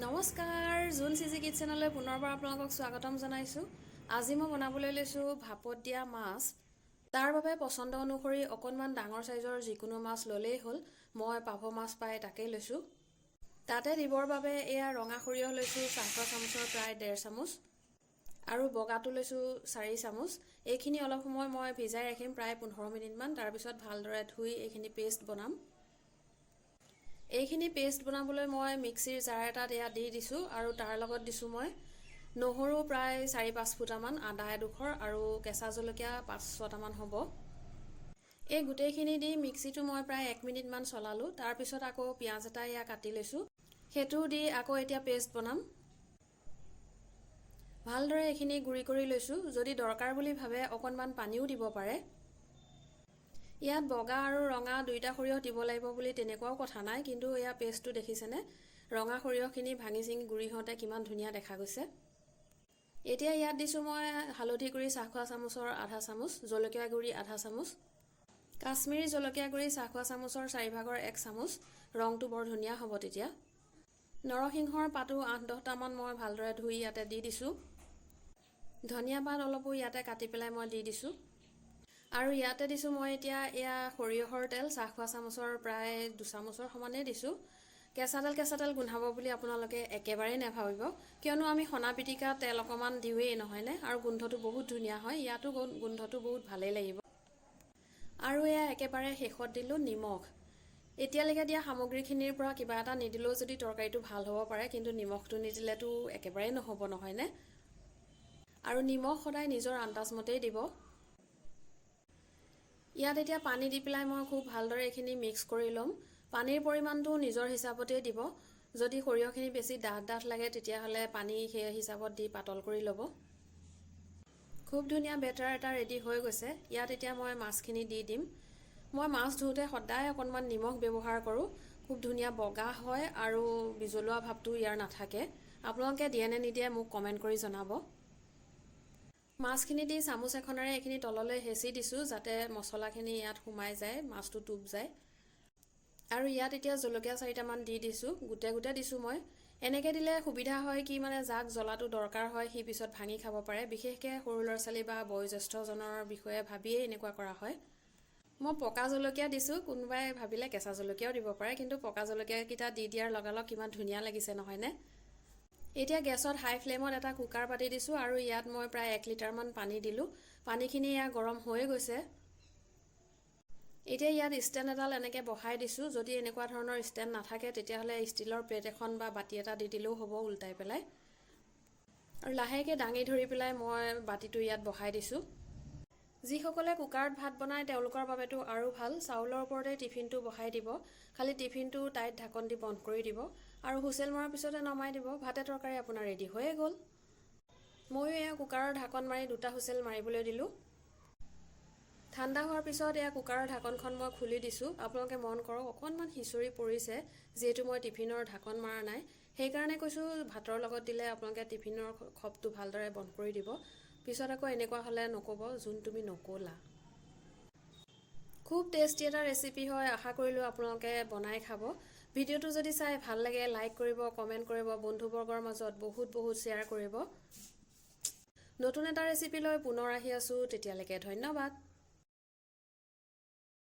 নমস্কাৰ জোন cheesy kit চেনেললৈ পুনৰবাৰ আপোনালোকক স্বাগতম জনাইছোঁ। আজি মই বনাবলৈ লৈছোঁ ভাপত দিয়া মাছ। তাৰ বাবে পচন্দ অনুসৰি অকণমান ডাঙৰ সাইজৰ যিকোনো মাছ ল'লেই হ'ল। মই পাভ মাছ পাই তাকেই লৈছোঁ। তাতে দিবৰ বাবে এয়া ৰঙা সৰিয়হ লৈছোঁ চাহৰ চামুচৰ প্ৰায় 1.5 চামুচ আৰু বগাটো লৈছোঁ 4 চামুচ। এইখিনি অলপ সময় মই ভিজাই ৰাখিম প্ৰায় 15 মিনিটমান। তাৰপিছত ভালদৰে ধুই এইখিনি পেষ্ট বনাম। এইখিনি পেষ্ট বনাবলৈ মই মিক্সিৰ জাৰ এটাত এয়া দি দিছোঁ আৰু তাৰ লগত দিছোঁ মই নহৰু প্ৰায় 4-5 ফুটামান, আদা এডোখৰ আৰু কেঁচা জলকীয়া 5-6টামান হ'ব। এই গোটেইখিনি দি মিক্সিটো মই প্ৰায় 1 মিনিটমান চলালোঁ। তাৰপিছত আকৌ পিঁয়াজ এটা এয়া কাটি লৈছোঁ, সেইটো দি আকৌ এতিয়া পেষ্ট বনাম। ভালদৰে এইখিনি গুড়ি কৰি লৈছোঁ। যদি দৰকাৰ বুলি ভাবে অকণমান পানীও দিব পাৰে। ইয়াত বগা আৰু ৰঙা দুইটা সৰিয়হ দিব লাগিব বুলি তেনেকুৱাও কথা নাই, কিন্তু এয়া পেষ্টটো দেখিছেনে ৰঙা সৰিয়হখিনি ভাঙি চিঙি গুড়ি হওঁতে কিমান ধুনীয়া দেখা গৈছে। এতিয়া ইয়াত দিছোঁ মই হালধি গুড়ি চাহখোৱা চামুচৰ 1/2 চামুচ, জলকীয়া গুড়ি 1/2 চামুচ, কাশ্মীৰী জলকীয়া গুড়ি চাহখোৱা চামুচৰ 4ভাগৰ 1 চামুচ। ৰংটো বৰ ধুনীয়া হ'ব তেতিয়া। নৰসিংহৰ পাতো 8-10টামান মই ভালদৰে ধুই ইয়াতে দি দিছোঁ। ধনিয়া পাত অলপো ইয়াতে কাটি পেলাই মই দি দিছোঁ। আৰু ইয়াতে দিছোঁ মই এতিয়া এয়া সৰিয়হৰ তেল চাহখোৱা চামুচৰ প্ৰায় 2 চামুচৰ সমানেই দিছোঁ। কেঁচা তেল গোন্ধাব বুলি আপোনালোকে একেবাৰেই নাভাবিব, কিয়নো আমি সনা পিটিকাত তেল অকণমান দিওঁৱেই নহয়নে, আৰু গোন্ধটো বহুত ধুনীয়া হয়। ইয়াতো গোন্ধটো বহুত ভালেই লাগিব। আৰু এয়া একেবাৰে শেষত দিলোঁ নিমখ। এতিয়ালৈকে দিয়া সামগ্ৰীখিনিৰ পৰা কিবা এটা নিদিলেও যদি তৰকাৰীটো ভাল হ'ব পাৰে, কিন্তু নিমখটো নিদিলেতো একেবাৰেই নহ'ব নহয়নে। আৰু নিমখ সদায় নিজৰ আন্দাজমতেই দিব। ইয়াত এতিয়া পানী দি পেলাই মই খুব ভালদৰে এইখিনি মিক্স কৰি ল'ম। পানীৰ পৰিমাণটো নিজৰ হিচাপতেই দিব। যদি সৰিয়হখিনি বেছি ডাঠ লাগে তেতিয়াহ'লে পানী সেই হিচাপত দি পাতল কৰি ল'ব। খুব ধুনীয়া বেটাৰ এটা ৰেডি হৈ গৈছে। ইয়াত এতিয়া মই মাছখিনি দি দিম। মই মাছ ধুওঁতে সদায় অকণমান নিমখ ব্যৱহাৰ কৰোঁ। খুব ধুনীয়া বগা হয় আৰু বিজলুৱা ভাৱটো ইয়াৰ নাথাকে। আপোনালোকে দিয়ে নে নিদিয়ে মোক কমেণ্ট কৰি জনাব। মাছখিনি দি চামুচ এখনেৰে এইখিনি তললৈ হেঁচি দিছোঁ যাতে মছলাখিনি ইয়াত সোমাই যায়, মাছটো টুপ যায়। আৰু ইয়াত এতিয়া জলকীয়া 4টামান দি দিছোঁ, গোটে দিছোঁ মই। এনেকৈ দিলে সুবিধা হয় কি মানে যাক জ্বলাটো দৰকাৰ হয় সি পিছত ভাঙি খাব পাৰে। বিশেষকৈ সৰু ল'ৰা ছোৱালী বা বয়োজ্যেষ্ঠজনৰ বিষয়ে ভাবিয়েই এনেকুৱা কৰা হয়। মই পকা জলকীয়া দিছোঁ, কোনোবাই ভাবিলে কেঁচা জলকীয়াও দিব পাৰে, কিন্তু পকা জলকীয়াকেইটা দি দিয়াৰ লগালগ কিমান ধুনীয়া লাগিছে নহয়নে। এতিয়া গেছত হাই ফ্লেমত এটা কুকাৰ পাতি দিছোঁ আৰু ইয়াত মই প্ৰায় 1 লিটাৰমান পানী দিলোঁ। পানীখিনি এয়া গৰম হৈয়ে গৈছে। এতিয়া ইয়াত ষ্টেণ্ড এডাল এনেকৈ বহাই দিছোঁ। যদি এনেকুৱা ধৰণৰ ষ্টেণ্ড নাথাকে তেতিয়াহ'লে ষ্টীলৰ প্লেট এখন বা বাতি এটা দি দিলেও হ'ব উল্টাই পেলাই। আৰু লাহেকৈ দাঙি ধৰি পেলাই মই বাতিটো ইয়াত বহাই দিছোঁ। যিসকলে কুকাৰত ভাত বনায় তেওঁলোকৰ বাবেতো আৰু ভাল। চাউলৰ ওপৰতে টিফিনটো বহাই দিব, খালি টিফিনটো টাইট ঢাকন দি বন্ধ কৰি দিব আৰু হুইচেল মৰাৰ পিছতে নমাই দিব। ভাতে তৰকাৰী আপোনাৰ ৰেডি হৈয়ে গ'ল। ময়ো এয়া কুকাৰৰ ঢাকন মাৰি 2টা হুইচেল মাৰিবলৈ দিলোঁ। ঠাণ্ডা হোৱাৰ পিছত এয়া কুকাৰৰ ঢাকনখন মই খুলি দিছোঁ। আপোনালোকে মন কৰক অকণমান সিঁচৰি পৰিছে, যিহেতু মই টিফিনৰ ঢাকন মৰা নাই। সেইকাৰণে কৈছোঁ ভাতৰ লগত দিলে আপোনালোকে টিফিনৰ খপটো ভালদৰে বন্ধ কৰি দিব। পিছত আকৌ এনেকুৱা হ'লে নক'ব যোন তুমি নক'লা। খুব টেষ্টি এটা ৰেচিপি হয়, আশা কৰিলোঁ আপোনালোকে বনাই খাব। ভিডিঅ'টো যদি চাই ভাল লাগে লাইক কৰিব, কমেণ্ট কৰিব, বন্ধুবৰ্গৰ মাজত বহুত শ্বেয়াৰ কৰিব। নতুন এটা ৰেচিপি লৈ পুনৰ আহি আছোঁ, তেতিয়ালৈকে ধন্যবাদ।